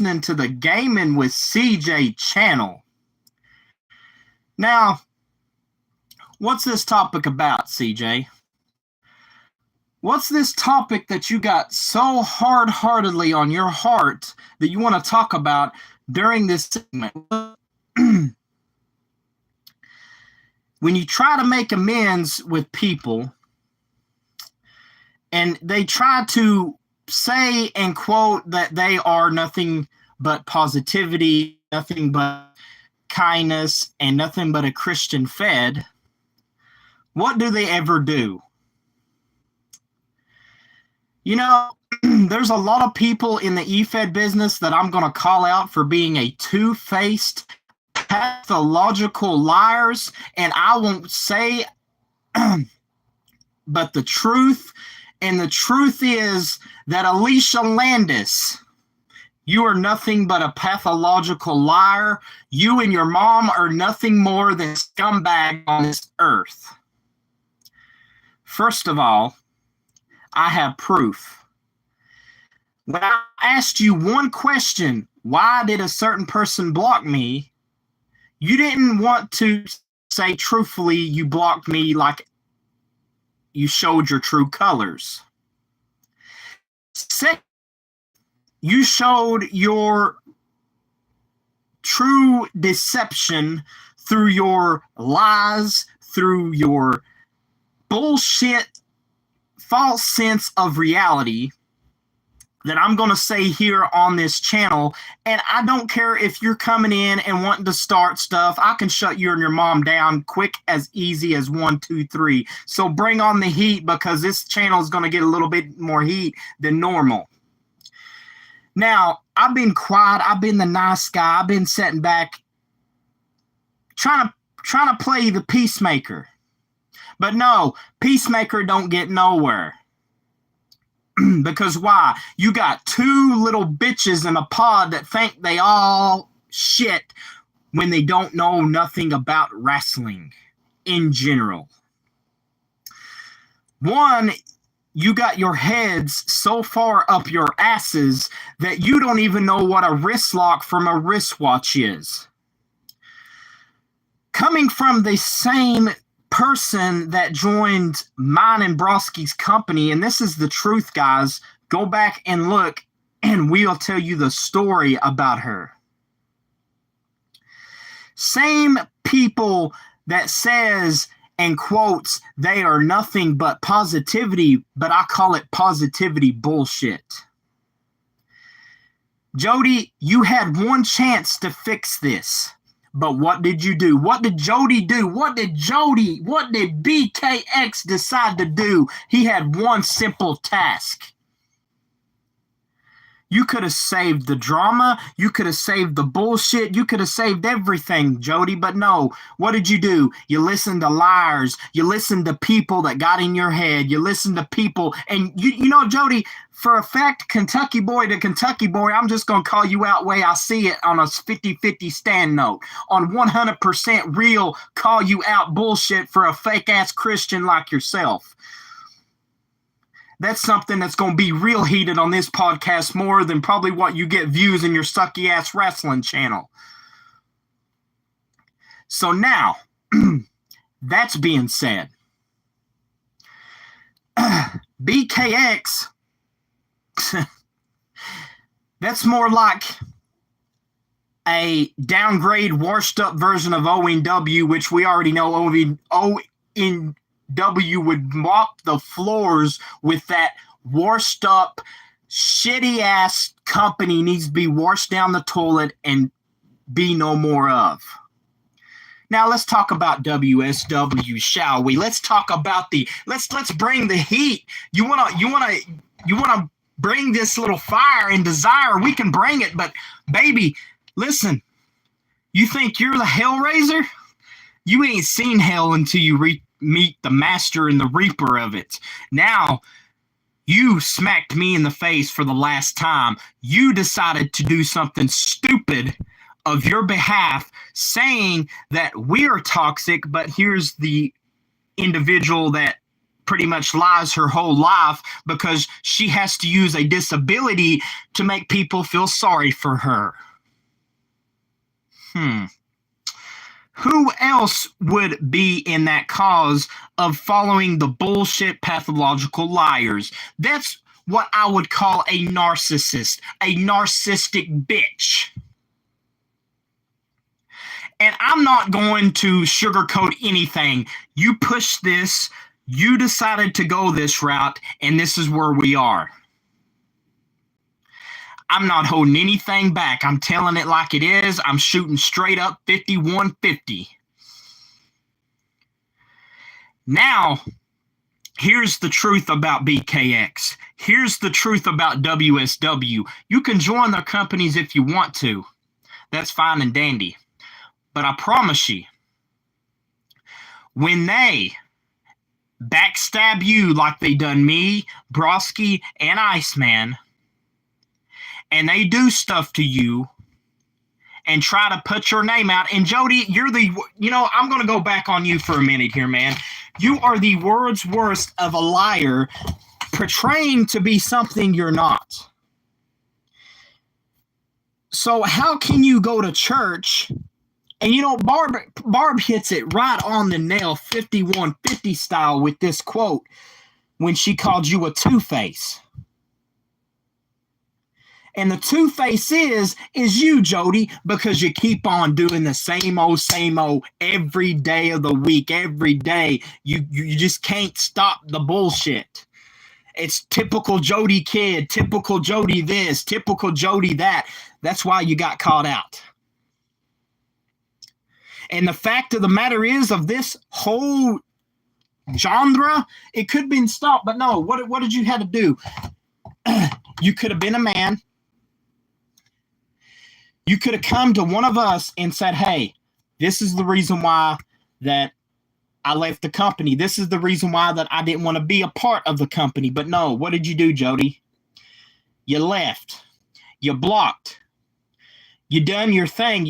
listening to the Gaming with CJ channel. Now, what's this topic about, CJ? What's this topic that you got so hard-heartedly on your heart that you want to talk about during this segment? When you try to make amends with people and they try to say and quote that they are nothing but positivity, nothing but kindness, and nothing but a Christian fed, what do they ever do? You know, there's a lot of people in the eFed business that I'm going to call out for being a two-faced, pathological liars, and I won't say but the truth. And the truth is that Alicia Landis, you are nothing but a pathological liar. You and your mom are nothing more than scumbag on this earth. First of all, I have proof. When I asked you one question, why did a certain person block me? You didn't want to say truthfully you blocked me like you showed your true colors. Second, you showed your true deception through your lies, through your bullshit, false sense of reality that I'm going to say here on this channel. And I don't care if you're coming in and wanting to start stuff. I can shut you and your mom down quick, as easy as 1, 2, 3. So bring on the heat, because this channel is going to get a little bit more heat than normal. Now, I've been quiet. I've been the nice guy. I've been sitting back trying to play the peacemaker. But no, peacemaker don't get nowhere. Because why? You got two little bitches in a pod that think they all shit when they don't know nothing about wrestling in general. One, you got your heads so far up your asses that you don't even know what a wrist lock from a wristwatch is. Coming from the same person that joined mine and Broski's company, and this is the truth, guys. Go back and look, and we'll tell you the story about her. Same people that says and quotes they are nothing but positivity, but I call it positivity bullshit. Jody, you had one chance to fix this. But what did you do? What did Jody do? What did BKX decide to do? He had one simple task. You could have saved the drama. You could have saved the bullshit. You could have saved everything, Jody. But no, what did you do? You listened to liars. You listened to people that got in your head. You listened to people. And you know, Jody, for a fact, Kentucky boy to Kentucky boy, I'm just going to call you out way I see it on a 50-50 stand note. On 100% real, call you out bullshit for a fake-ass Christian like yourself. That's something that's going to be real heated on this podcast more than probably what you get views in your sucky-ass wrestling channel. So now, that's being said, BKX, that's more like a downgrade, washed-up version of ONW, which we already know ONW would mop the floors with. That washed up, shitty ass company needs to be washed down the toilet and be no more of. Now let's talk about WSW, shall we? Let's talk about let's bring the heat. You wanna bring this little fire and desire, we can bring it, but baby, listen, you think you're the Hellraiser? You ain't seen hell until you meet the master and the reaper of it. Now, you smacked me in the face for the last time. You decided to do something stupid of your behalf, saying that we're toxic, but here's the individual that pretty much lies her whole life because she has to use a disability to make people feel sorry for her. Who else would be in that cause of following the bullshit pathological liars? That's what I would call a narcissist, a narcissistic bitch. And I'm not going to sugarcoat anything. You pushed this, you decided to go this route, and this is where we are. I'm not holding anything back. I'm telling it like it is. I'm shooting straight up 5150. Now, here's the truth about BKX. Here's the truth about WSW. You can join their companies if you want to. That's fine and dandy. But I promise you, when they backstab you like they done me, Broski, and Iceman, and they do stuff to you and try to put your name out, and Jody, you're the, I'm going to go back on you for a minute here, man. You are the world's worst of a liar, portraying to be something you're not. So how can you go to church? And Barb hits it right on the nail, 5150 style, with this quote when she called you a two-face. And the two-face is you, Jody, because you keep on doing the same old every day of the week, every day. You just can't stop the bullshit. It's typical Jody kid, typical Jody this, typical Jody that. That's why you got caught out. And the fact of the matter is, of this whole genre, it could have been stopped. But no, what did you have to do? You could have been a man. You could have come to one of us and said, hey, this is the reason why that I left the company. This is the reason why that I didn't want to be a part of the company. But no, what did you do, Jody? You left. You blocked. You done your thing.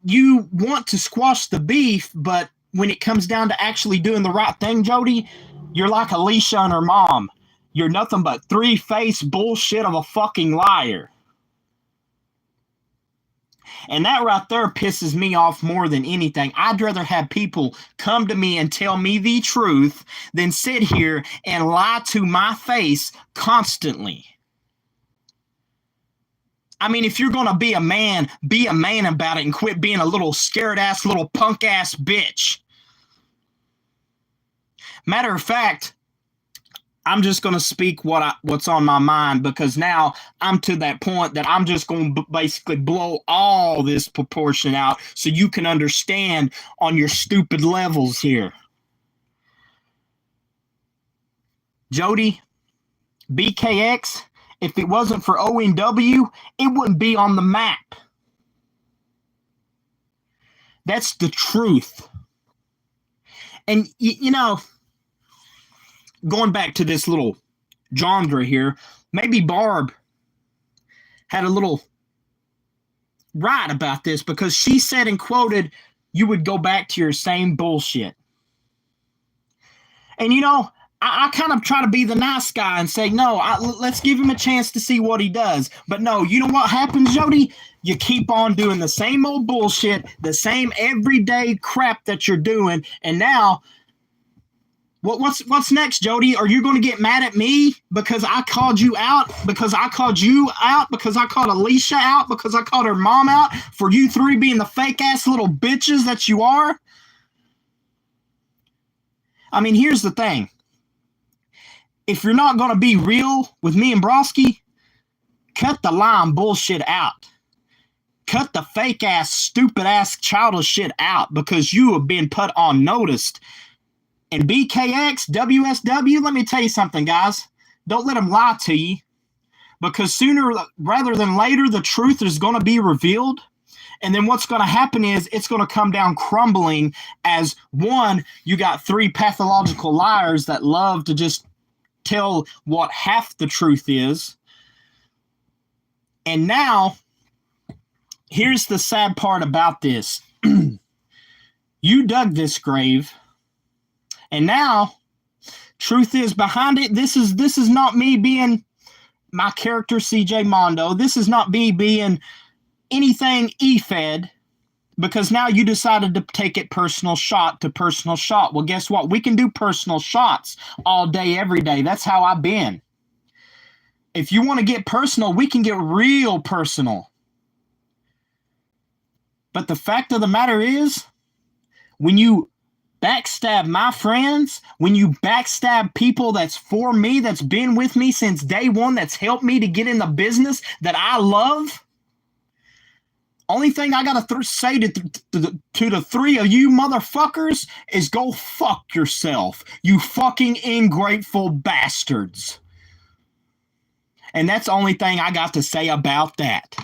You want to squash the beef, but when it comes down to actually doing the right thing, Jody, you're like Alicia and her mom. You're nothing but three-faced bullshit of a fucking liar. And that right there pisses me off more than anything. I'd rather have people come to me and tell me the truth than sit here and lie to my face constantly. I mean, if you're going to be a man about it and quit being a little scared-ass, little punk-ass bitch. Matter of fact, I'm just going to speak what's on my mind, because now I'm to that point that I'm just going to basically blow all this proportion out so you can understand on your stupid levels here. Jody, BKX, if it wasn't for ONW, it wouldn't be on the map. That's the truth. And, going back to this little genre here, maybe Barb had a little right about this, because she said and quoted, you would go back to your same bullshit. And, I kind of try to be the nice guy and say, no, let's give him a chance to see what he does. But no, you know what happens, Jody? You keep on doing the same old bullshit, the same everyday crap that you're doing. And now, what's next, Jody? Are you going to get mad at me because I called you out? Because I called you out? Because I called Alicia out? Because I called her mom out? For you three being the fake-ass little bitches that you are? I mean, here's the thing. If you're not going to be real with me and Broski, cut the lying bullshit out. Cut the fake-ass, stupid-ass, childish shit out, because you have been put on notice. And BKX, WSW, let me tell you something, guys. Don't let them lie to you, because sooner rather than later, the truth is going to be revealed. And then what's going to happen is it's going to come down crumbling as, one, you got three pathological liars that love to just tell what half the truth is. And now, here's the sad part about this. You dug this grave, and now Truth is, behind it, this is not me being my character CJ Mondo. This is not me being anything E-Fed, because now you decided to take it personal shot to personal shot. Well, guess what? We can do personal shots all day, every day. That's how I've been. If you want to get personal, we can get real personal. But the fact of the matter is, when you backstab my friends, when you backstab people that's for me, that's been with me since day one, that's helped me to get in the business that I love, only thing I gotta say to the three of you motherfuckers is go fuck yourself, you fucking ingrateful bastards. And that's the only thing I got to say about that.